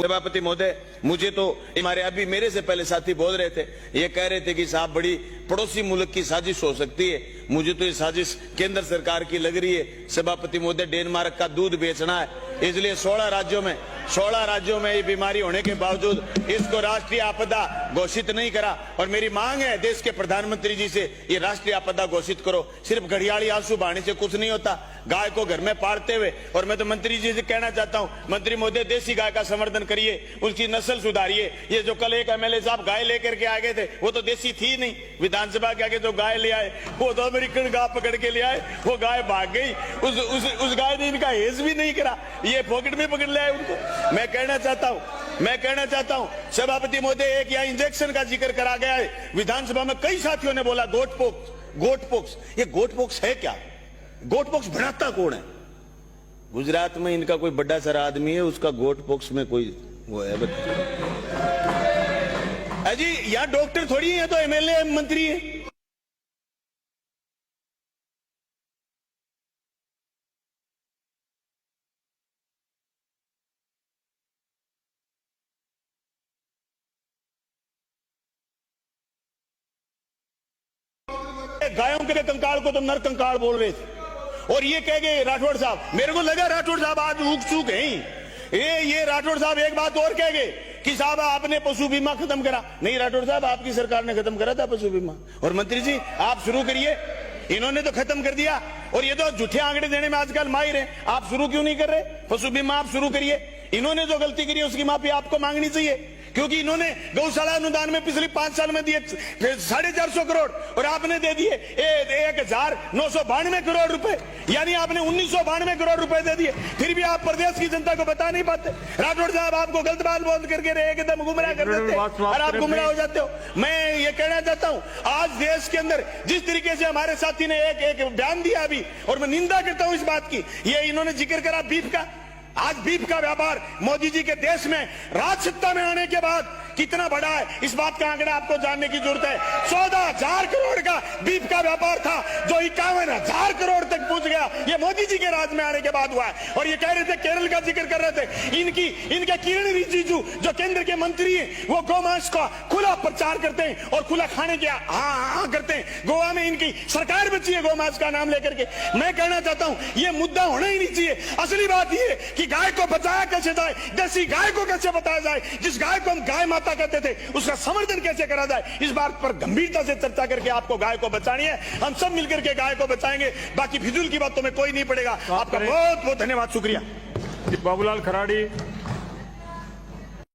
सभापति महोदय, मुझे तो हमारे अभी मेरे से पहले साथी बोल रहे थे, ये कह रहे थे कि साहब बड़ी पड़ोसी मुल्क की साजिश हो सकती है। मुझे तो ये साजिश केंद्र सरकार की लग रही है। सभापति महोदय, डेनमार्क का दूध बेचना है, इसलिए 16 राज्यों में ये बीमारी होने के बावजूद इसको राष्ट्रीय आपदा घोषित नहीं करा। और मेरी मांग है देश के प्रधानमंत्री जी से, ये राष्ट्रीय आपदा घोषित करो। सिर्फ घड़ियाली आंसू बहाने से कुछ नहीं होता। गाय को घर में पालते हुए, और मैं तो मंत्री जी से कहना चाहता हूं, मंत्री महोदय देसी गाय का संवर्धन करिए, उसकी नस्ल सुधारिए। ये जो कल एक एमएलए साहब गाय लेकर के आ गए थे, वो तो देसी थी नहीं। विधानसभा के आगे जो गाय ले आए वो तो अमेरिकन गाय पकड़ के ले आए, वो गाय भाग गई। उस गाय ने इनका हेज भी नहीं करा, ये पॉकेट में पकड़ ले आए उनको। मैं कहना चाहता हूं सभापति महोदय, एक यहाँ इंजेक्शन का जिक्र करा गया है विधानसभा में। कई साथियों ने बोला गोट पोक्स। ये गोट पोक्स है क्या? गोट पोक्स बढ़ाता कौन है? गुजरात में इनका कोई बड़ा सारा आदमी है, उसका गोट पोक्स में कोई वो है। अजी यहाँ डॉक्टर थोड़ी है, तो एमएलए मंत्री है। गायों के कंकाल को तो नर कंकाल बोल रहे थे, और ये कह गए राठौड़ साहब, मेरे को लगा राठौड़ साहब आज ऊक चूक हैं। ये राठौड़ साहब एक बात और कह गए कि साहब आपने पशु बीमा खत्म करा। नहीं राठौड़ साहब, आपकी सरकार ने खत्म करा था पशु बीमा, और मंत्री जी आप शुरू करिए। इन्होंने तो खत्म कर दिया, और ये तो झूठे आंकड़े देने में आजकल माहिर हैं। आप शुरू क्यों नहीं कर रहे? पशु बीमा आप शुरू करिए। इन्होंने जो गलती करी है उसकी माफी आपको मांगनी चाहिए, क्योंकि इन्होंने गौशाला अनुदान में पिछले 5 साल में दिए 450 करोड़, और आपने दे दिए 1992 करोड़ रुपए, यानी आपने 1992 करोड़ रुपए दे दिए। फिर भी आप प्रदेश की जनता को बता नहीं पाते। राठौड़ साहब आपको गलत बात बोल करके एकदम गुमराह कर देते हैं, और आप गुमराह हो जाते हो। मैं ये कहना चाहता हूं, आज देश के अंदर जिस तरीके से हमारे साथी ने एक बयान दिया अभी, और मैं निंदा करता हूं इस बात की, ये इन्होंने जिक्र करा बीफ का। आज बीफ का व्यापार मोदी जी के देश में राज सत्ता में आने के बाद कितना बड़ा है, इस बात का आंकड़ा आपको जानने की जरूरत है। 14,000 करोड़ का बीफ का व्यापार था, जो 51,000 करोड़ तक पहुंच गया, ये मोदी जी के राज में आने के बाद हुआ है। और ये कह रहे थे, केरल का जिक्र कर रहे थे, इनके किरण रिजिजू जो केंद्र के मंत्री हैं, वो गौमांस का खुला प्रचार करते हैं और खुला खाने के हाँ करते हैं। गोवा में इनकी सरकार बची है गौमांस का नाम लेकर के। मैं कहना चाहता हूं, ये मुद्दा होना ही नहीं चाहिए। असली बात ये कि गाय को बचाया कैसे जाए, देसी गाय को कैसे बताया जाए, जिस गाय को हम गाय कहते थे, उसका संवर्धन कैसे करा जाए, इस बात पर गंभीरता से चर्चा करके आपको गाय को बचानी है। हम सब मिलकर के गाय को बचाएंगे, बाकी फिजूल की बातों में कोई नहीं पड़ेगा। आपका बहुत बहुत धन्यवाद, शुक्रिया। बाबूलाल खराड़ी।